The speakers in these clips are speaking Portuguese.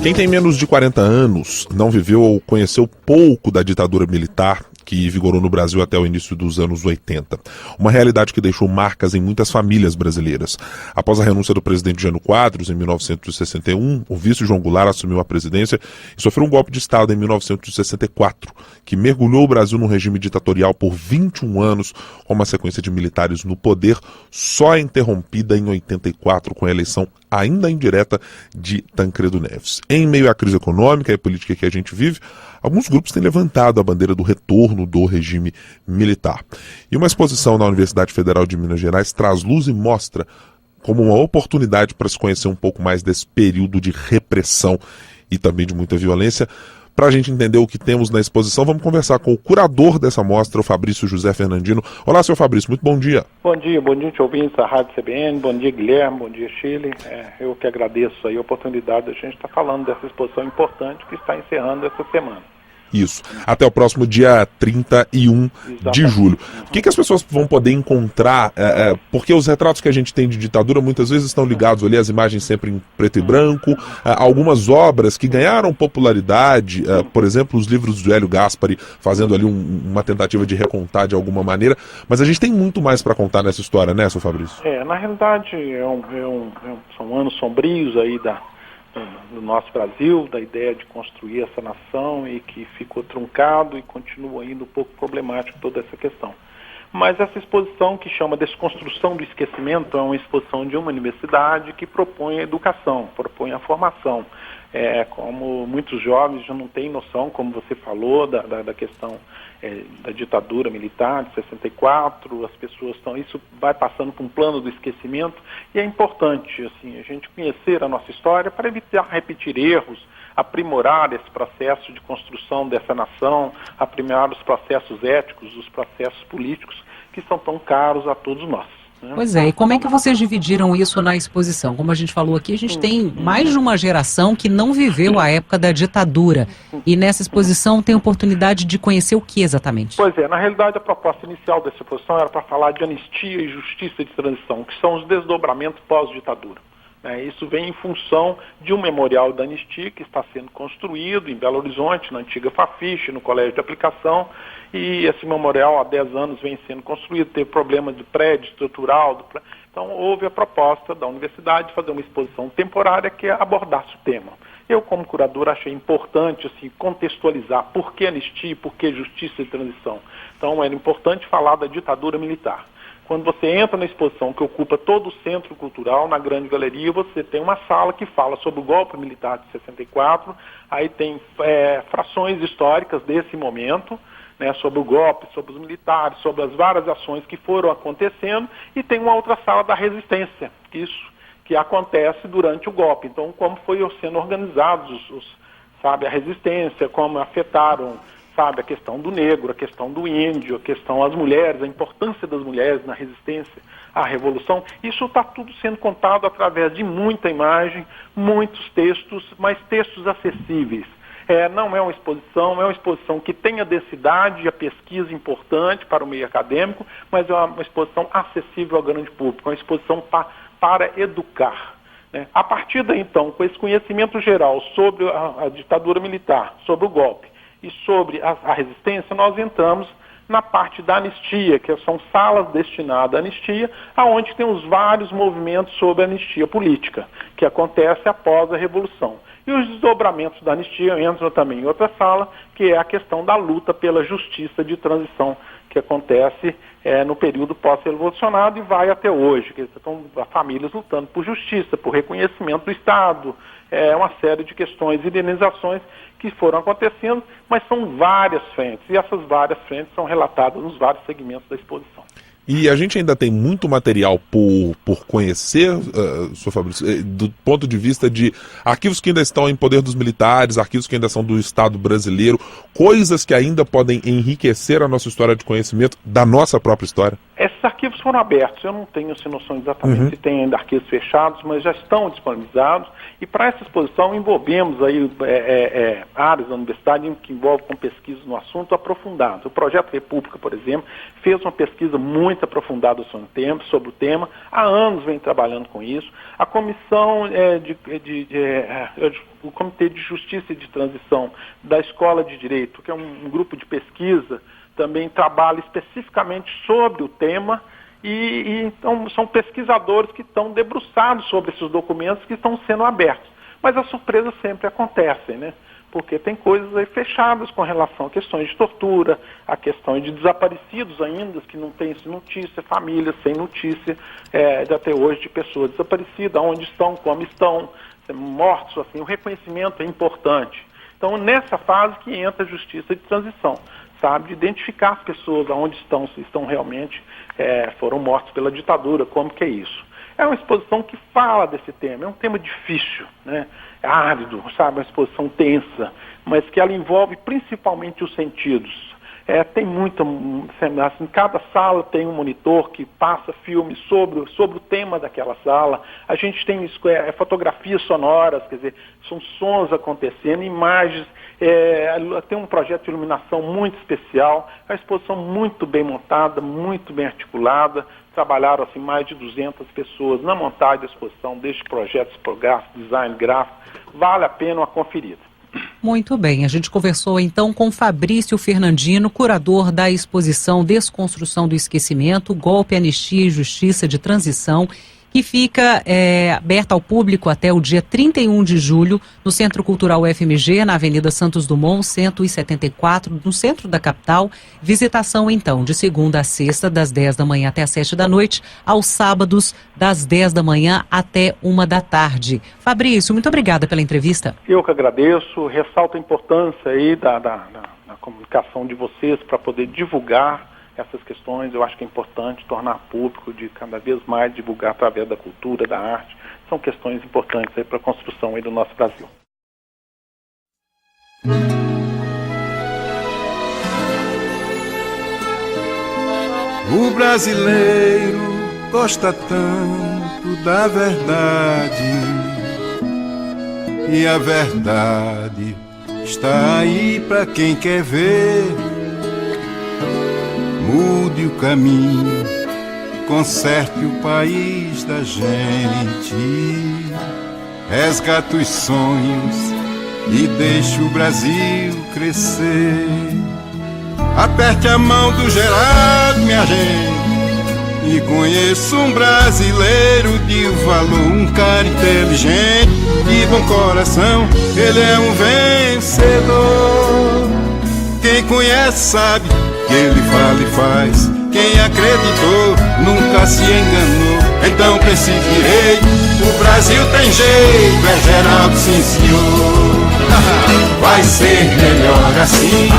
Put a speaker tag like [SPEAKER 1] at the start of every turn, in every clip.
[SPEAKER 1] Quem tem menos de 40 anos não viveu ou conheceu pouco da ditadura militar que vigorou no Brasil até o início dos anos 80. Uma realidade que deixou marcas em muitas famílias brasileiras. Após a renúncia do presidente Jânio Quadros, em 1961, o vice João Goulart assumiu a presidência e sofreu um golpe de Estado em 1964, que mergulhou o Brasil num regime ditatorial por 21 anos, com uma sequência de militares no poder, só interrompida em 84 com a eleição ainda indireta de Tancredo Neves. Em meio à crise econômica e política que a gente vive, alguns grupos têm levantado a bandeira do retorno do regime militar. E uma exposição na Universidade Federal de Minas Gerais traz luz e mostra como uma oportunidade para se conhecer um pouco mais desse período de repressão e também de muita violência. Para a gente entender o que temos na exposição, vamos conversar com o curador dessa mostra, o Fabrício José Fernandino. Olá, senhor Fabrício, muito bom dia.
[SPEAKER 2] Bom dia, ouvintes da Rádio CBN, bom dia, Guilherme, bom dia, Chile. Eu que agradeço aí a oportunidade de a gente estar falando dessa exposição importante que está encerrando essa semana.
[SPEAKER 1] Isso, até o próximo dia 31 de julho. O que as pessoas vão poder encontrar? Porque os retratos que a gente tem de ditadura muitas vezes estão ligados ali às imagens sempre em preto e branco, algumas obras que ganharam popularidade, por exemplo, os livros do Hélio Gaspari, fazendo ali uma tentativa de recontar de alguma maneira, mas a gente tem muito mais para contar nessa história, né, seu Fabrício?
[SPEAKER 2] Na realidade, são anos sombrios aí do nosso Brasil, da ideia de construir essa nação e que ficou truncado e continua ainda um pouco problemático toda essa questão. Mas essa exposição que chama Desconstrução do Esquecimento é uma exposição de uma universidade que propõe a educação, propõe a formação. Como muitos jovens já não têm noção, como você falou, da questão da ditadura militar de 64, as pessoas isso vai passando por um plano do esquecimento e é importante assim, a gente conhecer a nossa história para evitar repetir erros, aprimorar esse processo de construção dessa nação, aprimorar os processos éticos, os processos políticos que são tão caros a todos nós.
[SPEAKER 3] Pois é, e como é que vocês dividiram isso na exposição? Como a gente falou aqui, a gente tem mais de uma geração que não viveu a época da ditadura. E nessa exposição tem oportunidade de conhecer o que exatamente?
[SPEAKER 2] Pois na realidade a proposta inicial dessa exposição era para falar de anistia e justiça de transição, que são os desdobramentos pós-ditadura. Isso vem em função de um memorial da anistia que está sendo construído em Belo Horizonte, na antiga Fafiche, no Colégio de Aplicação, e esse memorial há 10 anos vem sendo construído, teve problema de prédio estrutural, então houve a proposta da universidade de fazer uma exposição temporária que abordasse o tema. Eu, como curador, achei importante assim, contextualizar por que anistia e por que justiça e transição. Então era importante falar da ditadura militar. Quando você entra na exposição que ocupa todo o centro cultural, na grande galeria, você tem uma sala que fala sobre o golpe militar de 64, aí tem frações históricas desse momento, sobre o golpe, sobre os militares, sobre as várias ações que foram acontecendo, e tem uma outra sala da resistência, que acontece durante o golpe. Então, como foi sendo organizados a resistência, como afetaram a questão do negro, a questão do índio, a questão das mulheres, a importância das mulheres na resistência à Revolução. Isso está tudo sendo contado através de muita imagem, muitos textos, mas textos acessíveis. Não é uma exposição que tenha densidade e a pesquisa importante para o meio acadêmico, mas é uma exposição acessível ao grande público, uma exposição para educar. A partir daí, então, com esse conhecimento geral sobre a ditadura militar, sobre o golpe, e sobre a resistência, nós entramos na parte da anistia, que são salas destinadas à anistia, onde tem os vários movimentos sobre a anistia política, que acontece após a Revolução. E os desdobramentos da anistia entram também em outra sala, que é a questão da luta pela justiça de transição, que acontece no período pós-revolucionário e vai até hoje, que estão famílias lutando por justiça, por reconhecimento do Estado, uma série de questões, indenizações que foram acontecendo, mas são várias frentes, e essas várias frentes são relatadas nos vários segmentos da exposição.
[SPEAKER 1] E a gente ainda tem muito material por conhecer, senhor Fabrício, do ponto de vista de arquivos que ainda estão em poder dos militares, arquivos que ainda são do Estado brasileiro, coisas que ainda podem enriquecer a nossa história de conhecimento da nossa própria história.
[SPEAKER 2] Esses arquivos foram abertos, eu não tenho essa noção exatamente se tem ainda arquivos fechados, mas já estão disponibilizados, e para essa exposição envolvemos aí áreas da universidade que envolvem com pesquisas no assunto aprofundadas. O Projeto República, por exemplo, fez uma pesquisa muito aprofundada sobre o tema, há anos vem trabalhando com isso. A comissão o Comitê de Justiça e de Transição da Escola de Direito, que é um grupo de pesquisa, também trabalha especificamente sobre o tema e então são pesquisadores que estão debruçados sobre esses documentos que estão sendo abertos. Mas as surpresas sempre acontecem, né? Porque tem coisas aí fechadas com relação a questões de tortura, a questões de desaparecidos ainda, que não tem notícia, famílias sem notícia de até hoje de pessoas desaparecidas, onde estão, como estão, mortos, assim, o reconhecimento é importante. Então, nessa fase que entra a justiça de transição, sabe, de identificar as pessoas aonde estão, se estão realmente foram mortos pela ditadura, como que é isso. É uma exposição que fala desse tema, é um tema difícil, né? É árido, sabe, uma exposição tensa, mas que ela envolve principalmente os sentidos. Tem muita, assim, cada sala tem um monitor que passa filmes sobre o tema daquela sala. A gente tem fotografias sonoras, quer dizer, são sons acontecendo, imagens, tem um projeto de iluminação muito especial, a exposição muito bem montada, muito bem articulada. Trabalharam assim, mais de 200 pessoas na montagem da exposição, desde projetos gráficos, design gráfico. Vale a pena uma conferida.
[SPEAKER 3] Muito bem, a gente conversou então com Fabrício Fernandino, curador da exposição Desconstrução do Esquecimento, Golpe, Anistia e Justiça de Transição, que fica aberta ao público até o dia 31 de julho no Centro Cultural UFMG, na Avenida Santos Dumont, 174, no centro da capital. Visitação, então, de segunda a sexta, das 10 da manhã até as 7 da noite, aos sábados, das 10 da manhã até 1 da tarde. Fabrício, muito obrigada pela entrevista.
[SPEAKER 2] Eu que agradeço, ressalto a importância aí da comunicação de vocês para poder divulgar essas questões. Eu acho que é importante tornar público, de cada vez mais divulgar através da cultura, da arte. São questões importantes aí para a construção aí do nosso Brasil.
[SPEAKER 4] O brasileiro gosta tanto da verdade, e a verdade está aí para quem quer ver. Mude o caminho, conserte o país da gente, resgate os sonhos e deixe o Brasil crescer. Aperte a mão do Geraldo, minha gente, e conheça um brasileiro de valor, um cara inteligente, de bom coração, ele é um vencedor. Quem conhece sabe que ele fala e faz, quem acreditou nunca se enganou. Então pense direito, o Brasil tem jeito, é Geraldo, sim senhor. Vai ser melhor assim,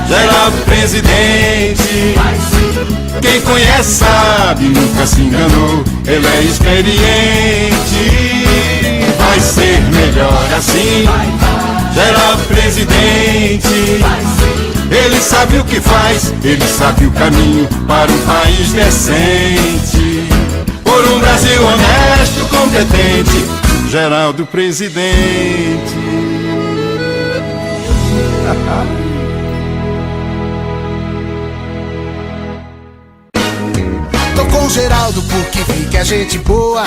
[SPEAKER 4] Geraldo presidente. Quem conhece sabe, nunca se enganou, ele é experiente. Vai ser melhor assim, Geraldo presidente. Ele sabe o que faz, ele sabe o caminho para um país decente. Por um Brasil honesto, competente, Geraldo presidente.
[SPEAKER 5] Tô com Geraldo porque vi que a gente boa,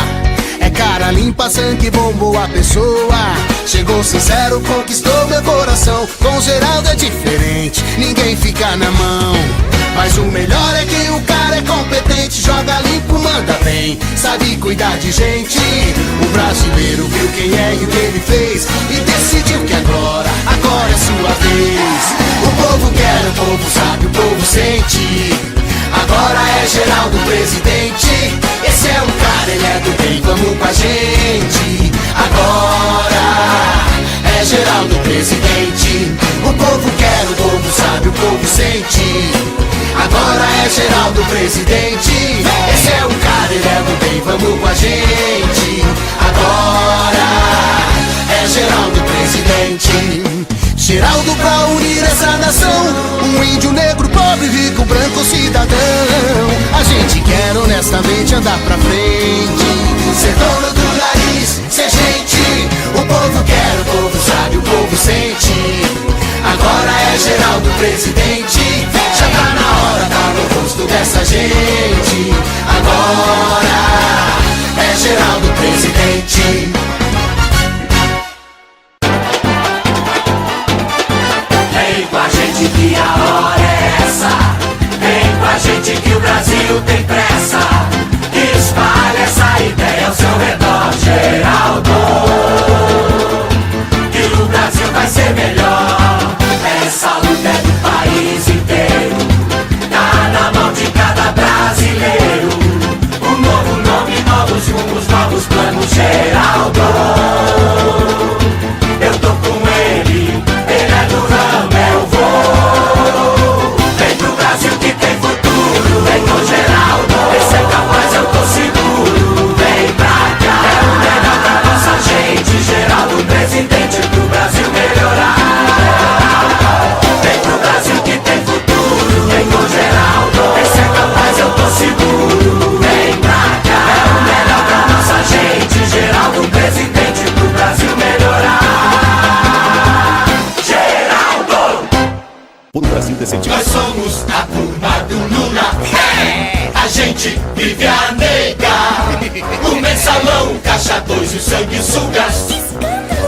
[SPEAKER 5] é cara limpa, sangue bom, boa pessoa. Chegou sincero, conquistou meu coração. Com Geraldo é diferente, ninguém fica na mão. Mas o melhor é que o cara é competente, joga limpo, manda bem, sabe cuidar de gente. O brasileiro viu quem é e o que ele fez e decidiu que agora é sua vez. O povo quer, o povo sabe, o povo sente. Agora é Geraldo presidente. Esse é o cara, ele é do bem, vamos com a gente. Agora é Geraldo presidente. O povo quer, o povo sabe, o povo sente. Agora é Geraldo presidente. Esse é o cara, ele é do bem, vamos com a gente. Agora é Geraldo presidente. Geraldo pra unir essa nação, um índio, negro, pobre, rico, branco, cidadão. A gente quer honestamente andar pra frente, ser dono do nariz, ser gente. O povo quer, o povo sabe, o povo sente. Agora é Geraldo presidente, já tá na hora, tá no rosto dessa gente. Agora é Geraldo presidente.
[SPEAKER 6] Vem com a gente que a hora é essa. Vem com a gente que o Brasil tem pressa. Espalha essa ideia ao seu redor, Geraldo, que o Brasil vai ser melhor. Essa luta é do país inteiro, tá na mão de cada brasileiro. Um novo nome, novos rumos, novos planos, Geraldo. Eu tô com ele, ele é do ramo, eu vou. Vem pro Brasil que tem futuro, vem com Geraldo. Esse é capaz, eu tô seguro, vem pra cá. É o melhor pra nossa gente, Geraldo presidente, pro Brasil melhorar. Vem pro Brasil que tem futuro, vem com Geraldo. Esse é capaz, eu tô seguro, vem pra cá. É o melhor pra nossa gente, Geraldo presidente, pro Brasil melhorar.
[SPEAKER 7] O Brasil decente.
[SPEAKER 6] Nós somos a turma do Lula. A gente vive a nega. O mensalão, o caixa 2 e o sanguessugas.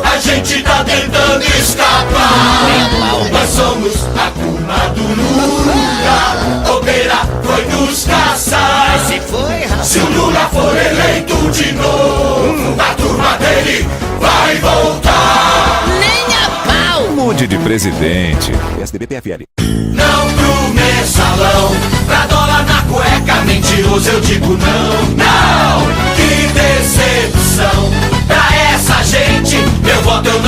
[SPEAKER 6] A gente tá tentando escapar. Nós somos a turma do Lula. Bobeira foi nos caçar. Se o Lula for eleito de novo, a turma dele vai voltar.
[SPEAKER 7] Mude de presidente. SDB-PFL.
[SPEAKER 6] Não pro mensalão, pra dólar na cueca, mentiroso eu digo não, não. Que decepção, pra essa gente, meu voto eu não